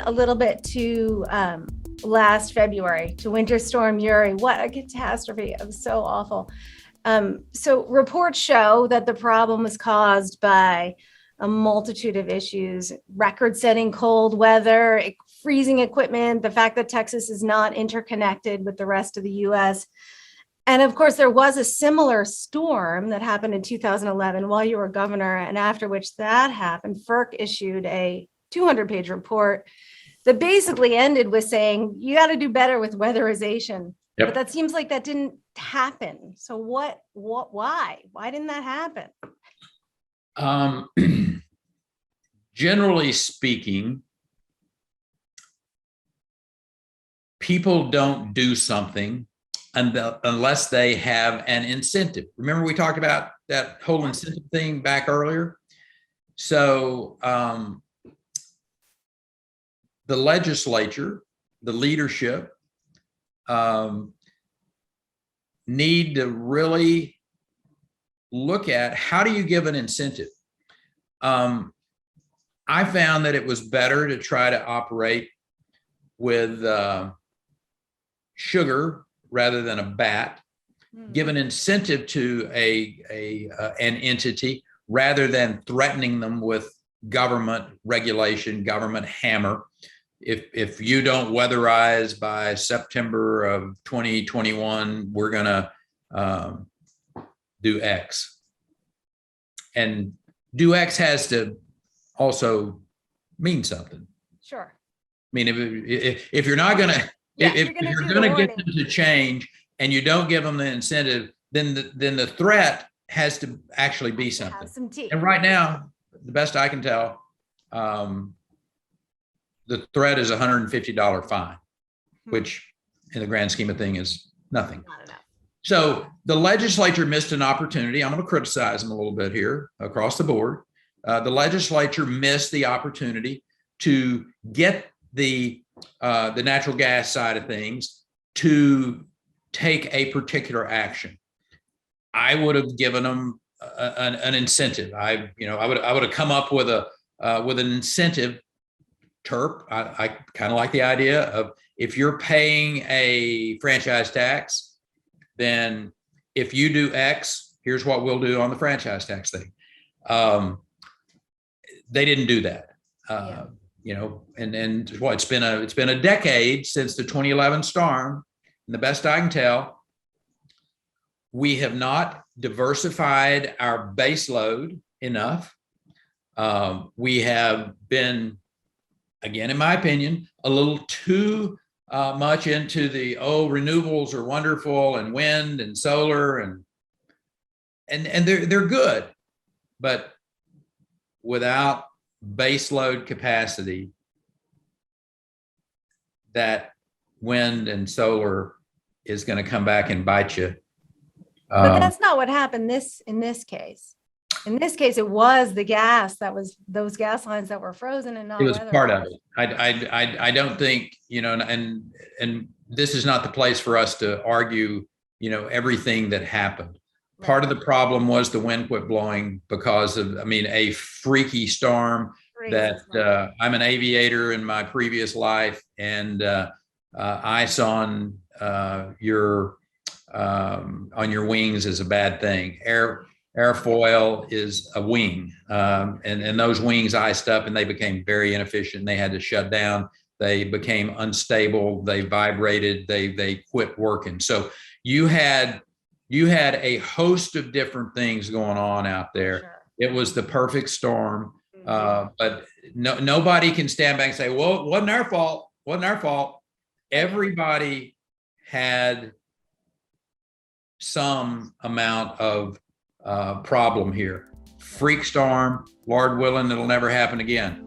a little bit to last February, to Winter Storm Uri. What a catastrophe. It was so awful. So reports show that the problem was caused by a multitude of issues: record-setting cold weather, freezing equipment, the fact that Texas is not interconnected with the rest of the U.S. And of course, there was a similar storm that happened in 2011 while you were governor, and after which that happened, FERC issued a 200-page report that basically ended with saying, you got to do better with weatherization. Yep. But that seems like that didn't happen. So why didn't that happen? Generally speaking, people don't do something unless they have an incentive. Remember, we talked about that whole incentive thing back earlier. So the legislature, the leadership, need to really look at, how do you give an incentive? I found that it was better to try to operate with sugar rather than a bat, give an incentive to an entity rather than threatening them with government regulation, government hammer. If you don't weatherize by September of 2021, we're gonna do X. And do X has to also mean something. Sure. I mean, if you're not gonna, if you're gonna get them to change and you don't give them the incentive, then the threat has to actually be something. Have some teeth. And right now, the best I can tell, the threat is a $150 fine, which in the grand scheme of things is nothing. Not enough. So the legislature missed an opportunity. I'm going to criticize them a little bit here across the board. The legislature missed the opportunity to get the natural gas side of things to take a particular action. I would have given them an incentive. I would have come up with an incentive. TERP. I kind of like the idea of, if you're paying a franchise tax, then if you do X, here's what we'll do on the franchise tax thing. They didn't do that. And what, it's been a decade since the 2011 storm, and the best I can tell, we have not diversified our base load enough. We have been, again, in my opinion, a little too much into the, renewables are wonderful, and wind and solar, and they're good, but without base load capacity, that wind and solar is going to come back and bite you. But that's not what happened in this case. In this case, it was the gas those gas lines that were frozen and not. It was part of it. I don't think, and this is not the place for us to argue, everything that happened. Right. Part of the problem was the wind quit blowing because of, a freaky storm. That I'm an aviator in my previous life, and ice on your wings is a bad thing. Airfoil is a wing, and those wings iced up and they became very inefficient. They had to shut down. They became unstable. They vibrated. They quit working. So you had a host of different things going on out there. Sure. It was the perfect storm, but nobody can stand back and say, "Well, it wasn't our fault. Wasn't our fault." Everybody had some amount of problem here. Freak storm, Lord willing, it'll never happen again.